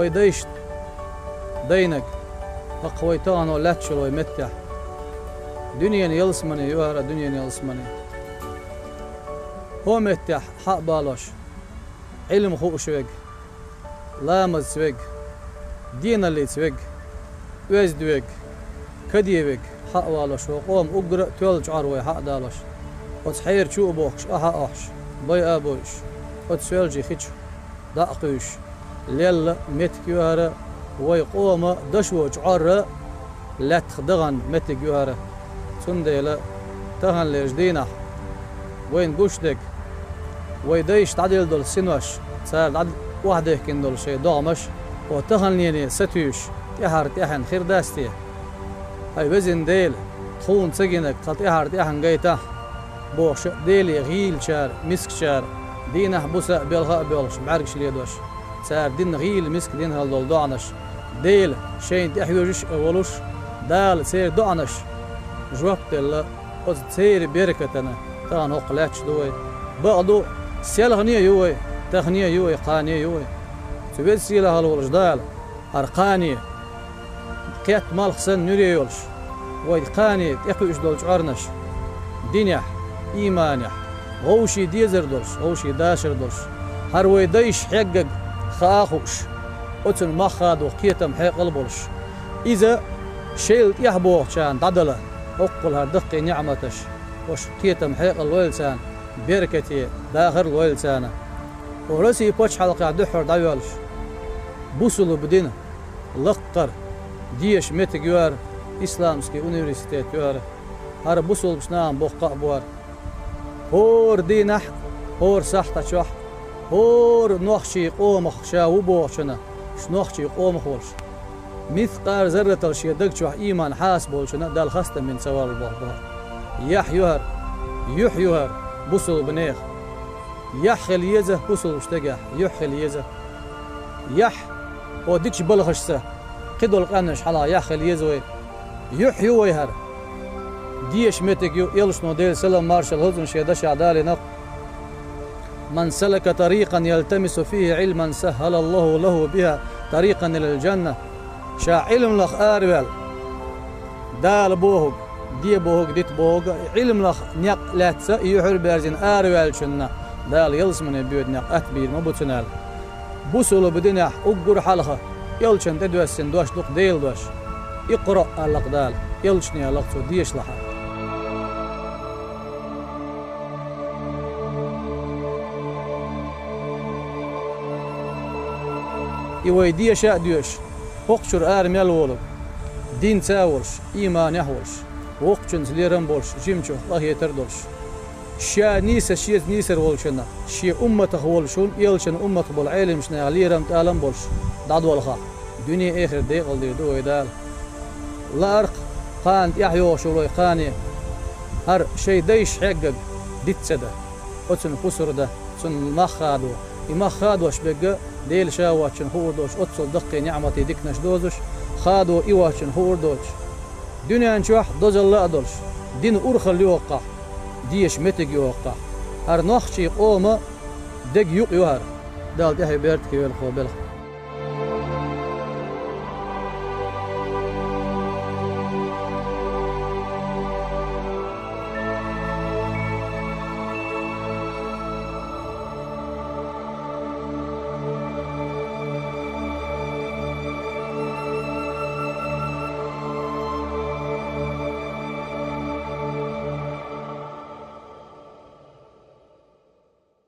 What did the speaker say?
ويديشت دينك أقويتان ولاتشل ويمتع دنيا يلسمني يوهر دنيا يلسمني هو متع حق بالوش علم خوش سويق لامز سويق دين اللي سويق ويز دويق كديويق حق بالوش وقوم أقرأ تولج عروي حق دالوش وتحير شو بوخش أحق أحش بي أبوش وتسولجي خيش داقيش ليل متك يوهر ويقوم دشوج عر لا تخدغن متك يوهر سنديلا تهن لجدينا وين قشتك ويديش تعديل دول سنوش صار عدل واحد يحكي دول شيء ضامش وتهن يعني ستوش تحر تحن خير داستي هاي بزن ديل تخون سجنك قط تحر تحن جيته بوش ديلي غيل شار مسك شار دينه بوسا بيلغاء بيلش بعرقش ليدوش صار دين غيل مسك دين هالدول دعنش ديل شين تحيوجش اولوش دال سير دعنش جوابت الله قد سير بركتنا تان هقلاتش دوي بعضو سيلغنيه يوي تغنيه يوي قانيه يوي تبيت سيلا هالولش دال ارقانيه قيت مال خسن نوري يولش ويقانيه يقوش دولش عرنش دينيح ايمانيح غوشي ديزر دولش غوشي داشر دولش هروي ديش حقق خاخوش أتن مخاد وقيتم حق البولش إذا شيلت يحبوه كان تعدله أقلها دقي نعمتش وش قيتم حق الويلسان بركتي داخل الويلسانة ورسي بوش حلقة دحر دايولش بوصلوا بدينا لقر ديش متك يوار إسلامسكي أونيفرسيتيت يوار هر بوصل بشنام بوقع بوار هور دينح هور سحت شوح هور نوخشي قومخ شاو بوشنا شنوخشي قومخ ولش مثقال ذرة الشي دقشوح إيمان حاسب ولشنا دال خسته من سوال البحر يح يهر يح يهر بوصل بنيخ يح اليزه بوصل اشتقح يح اليزه يح وديكش بلغشسه قدول قانش حلا يح اليزوي يح يويهر ديش متك يلش نوديل سلام مارشال هوزن شيدش عدالي نق من سلك طريقا يلتمس فيه علما سهل الله له بها طريقا إلى الجنة شا علم لخ آروال دال بوهق دي بوهق ديت بوهق علم لخ نق لاتسا يحر بارزين آروال شنا دال يلس من بيود نق أتبير مبوتنال بوسولو بدنيح أقر حلقة يلشن تدوسن دوش دوق ديل دوش اقرأ ألق دال يلشني ألق ديش لحا يويدي شاء ديوش وقشر آرم يلولو دين تاولش إيمان يحولش وقشن سليرن بولش جيمشو الله يتردولش شا نيسا شيز نيسر ولشنا شي أمة خولشون يلشن أمة بالعلم شنا ليرم تالم بولش دعدو الخا دنيا آخر ديقل دي دو يدال لا أرق قان يحيوش ولو قاني هر شي ديش حقق ديت سدا وتسن خسر ده تسن مخادو يمخادوش بقى ديل شاواتشن هوردوش أتصل دقي نعمتي ديكنش دوزش خادو إيواتشن هوردوش دنيا نشوح دوز الله أدولش دين أرخل يوقع ديش متق يوقع هر نخشي قومة دق يوق يوهر دال تحي بيرتكي ويلخو بلخ